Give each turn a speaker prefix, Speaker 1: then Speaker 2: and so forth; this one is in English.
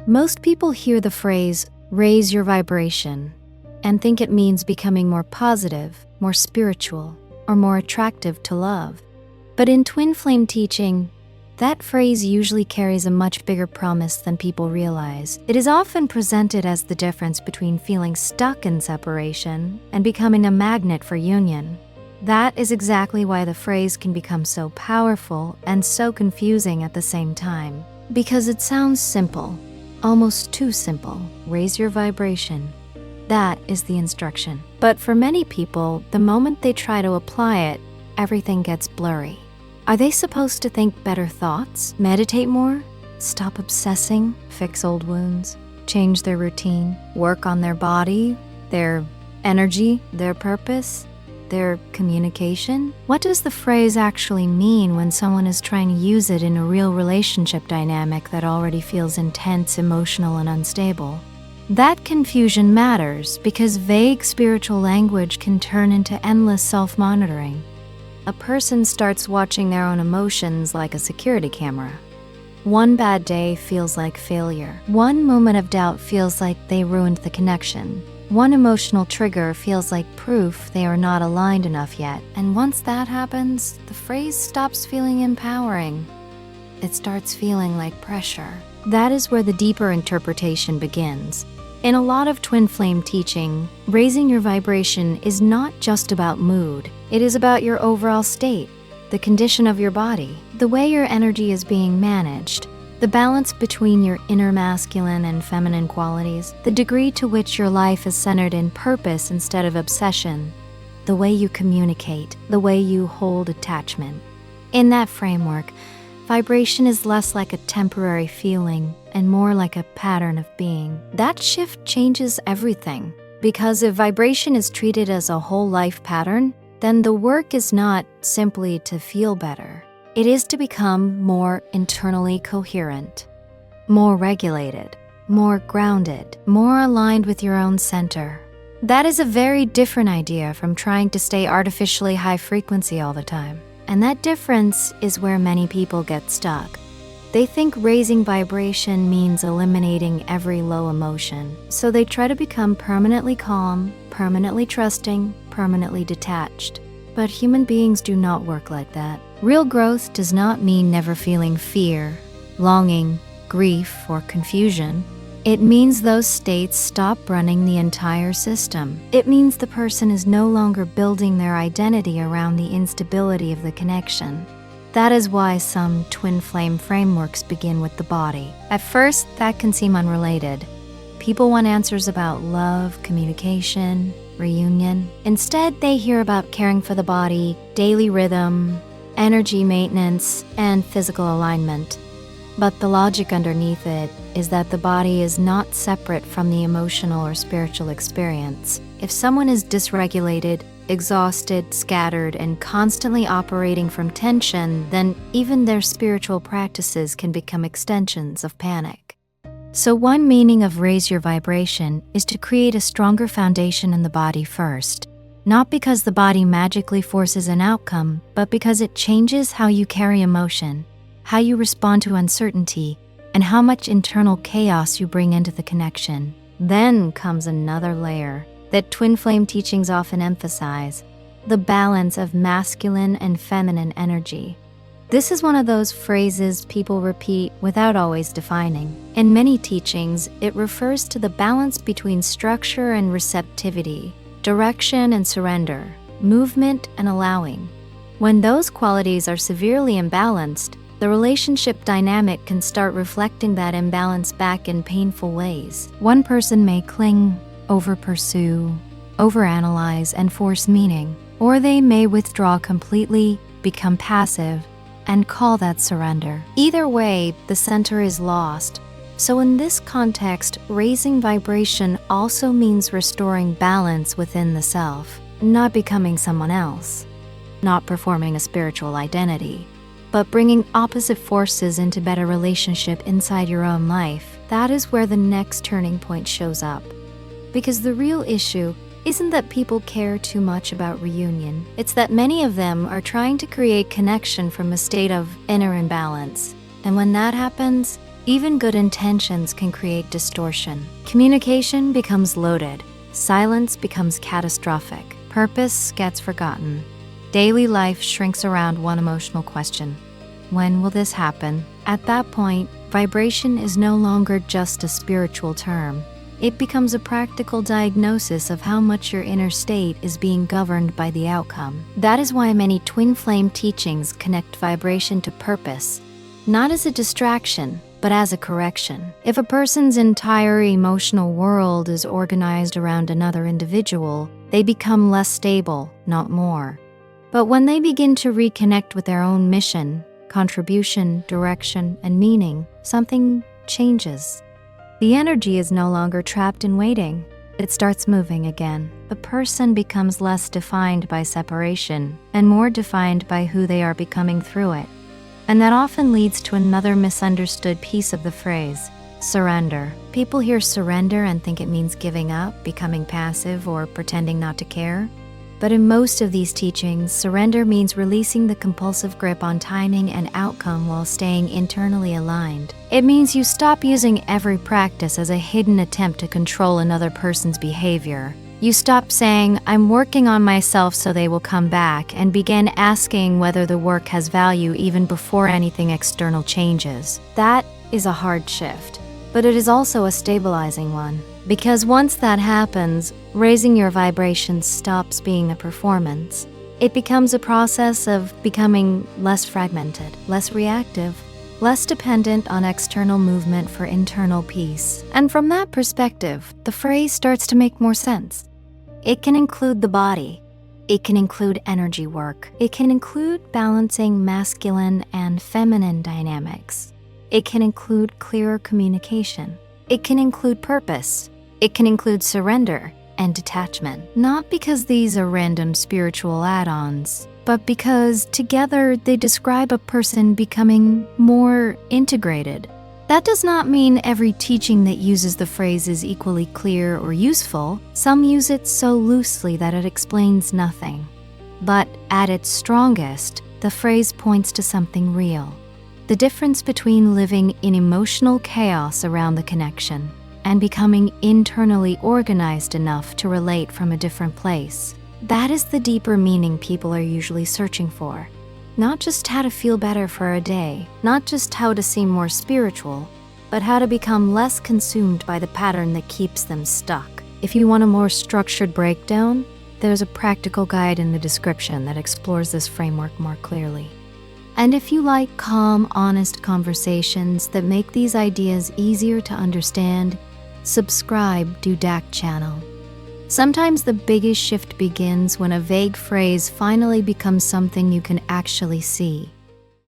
Speaker 1: Most people hear the phrase, raise your vibration, and think it means becoming more positive, more spiritual, or more attractive to love. But in twin flame teaching, that phrase usually carries a much bigger promise than people realize. It is often presented as the difference between feeling stuck in separation and becoming a magnet for union. That is exactly why the phrase can become so powerful and so confusing at the same time. Because it sounds simple, almost too simple. Raise your vibration. That is the instruction. But for many people, the moment they try to apply it, everything gets blurry. Are they supposed to think better thoughts, meditate more, stop obsessing, fix old wounds, change their routine, work on their body, their energy, their purpose, their communication? What does the phrase actually mean when someone is trying to use it in a real relationship dynamic that already feels intense, emotional, and unstable? That confusion matters because vague spiritual language can turn into endless self-monitoring. A person starts watching their own emotions like a security camera. One bad day feels like failure. One moment of doubt feels like they ruined the connection. One emotional trigger feels like proof they are not aligned enough yet. And once that happens, the phrase stops feeling empowering. It starts feeling like pressure. That is where the deeper interpretation begins. In a lot of twin flame teaching, raising your vibration is not just about mood. It is about your overall state, the condition of your body, the way your energy is being managed, the balance between your inner masculine and feminine qualities, the degree to which your life is centered in purpose instead of obsession, the way you communicate, the way you hold attachment. In that framework, vibration is less like a temporary feeling and more like a pattern of being. That shift changes everything, because if vibration is treated as a whole life pattern, then the work is not simply to feel better. It is to become more internally coherent, more regulated, more grounded, more aligned with your own center. That is a very different idea from trying to stay artificially high frequency all the time. And that difference is where many people get stuck. They think raising vibration means eliminating every low emotion, so they try to become permanently calm, permanently trusting, permanently detached. But human beings do not work like that. Real growth does not mean never feeling fear, longing, grief, or confusion. It means those states stop running the entire system. It means the person is no longer building their identity around the instability of the connection. That is why some twin flame frameworks begin with the body. At first, that can seem unrelated. People want answers about love, communication, reunion. Instead, they hear about caring for the body, daily rhythm, energy maintenance, and physical alignment. But the logic underneath it is that the body is not separate from the emotional or spiritual experience. If someone is dysregulated, exhausted, scattered, and constantly operating from tension, then even their spiritual practices can become extensions of panic. So one meaning of raise your vibration is to create a stronger foundation in the body first. Not because the body magically forces an outcome, but because it changes how you carry emotion, how you respond to uncertainty, and how much internal chaos you bring into the connection. Then comes another layer that twin flame teachings often emphasize: the balance of masculine and feminine energy. This is one of those phrases people repeat without always defining. In many teachings, it refers to the balance between structure and receptivity, direction and surrender, movement and allowing. When those qualities are severely imbalanced, the relationship dynamic can start reflecting that imbalance back in painful ways. One person may cling, over-pursue, overanalyze, and force meaning, or they may withdraw completely, become passive, and call that surrender. Either way, the center is lost. So in this context, raising vibration also means restoring balance within the self, not becoming someone else, not performing a spiritual identity, but bringing opposite forces into better relationship inside your own life. That is where the next turning point shows up. Because the real issue isn't that people care too much about reunion. It's that many of them are trying to create connection from a state of inner imbalance. And when that happens, Even good intentions can create distortion. Communication becomes loaded. Silence becomes catastrophic. Purpose gets forgotten. Daily life shrinks around one emotional question: when will this happen? At that point, vibration is no longer just a spiritual term. It becomes a practical diagnosis of how much your inner state is being governed by the outcome. That is why many twin flame teachings connect vibration to purpose, not as a distraction, but as a correction. If a person's entire emotional world is organized around another individual, they become less stable, not more. But when they begin to reconnect with their own mission, contribution, direction, and meaning, something changes. The energy is no longer trapped in waiting. It starts moving again. The person becomes less defined by separation and more defined by who they are becoming through it. And that often leads to another misunderstood piece of the phrase: surrender. People hear surrender and think it means giving up, becoming passive, or pretending not to care. But in most of these teachings, surrender means releasing the compulsive grip on timing and outcome while staying internally aligned. It means you stop using every practice as a hidden attempt to control another person's behavior. You stop saying, "I'm working on myself so they will come back," and begin asking whether the work has value even before anything external changes. That is a hard shift, but it is also a stabilizing one. Because once that happens, raising your vibration stops being a performance. It becomes a process of becoming less fragmented, less reactive, less dependent on external movement for internal peace. And from that perspective, the phrase starts to make more sense. It can include the body. It can include energy work. It can include balancing masculine and feminine dynamics. It can include clearer communication. It can include purpose. It can include surrender and detachment. Not because these are random spiritual add-ons, but because together they describe a person becoming more integrated. That does not mean every teaching that uses the phrase is equally clear or useful. Some use it so loosely that it explains nothing. But at its strongest, the phrase points to something real: the difference between living in emotional chaos around the connection and becoming internally organized enough to relate from a different place. That is the deeper meaning people are usually searching for. Not just how to feel better for a day, not just how to seem more spiritual, but how to become less consumed by the pattern that keeps them stuck. If you want a more structured breakdown, there's a practical guide in the description that explores this framework more clearly. And if you like calm, honest conversations that make these ideas easier to understand, subscribe to DAC channel. Sometimes the biggest shift begins when a vague phrase finally becomes something you can actually see.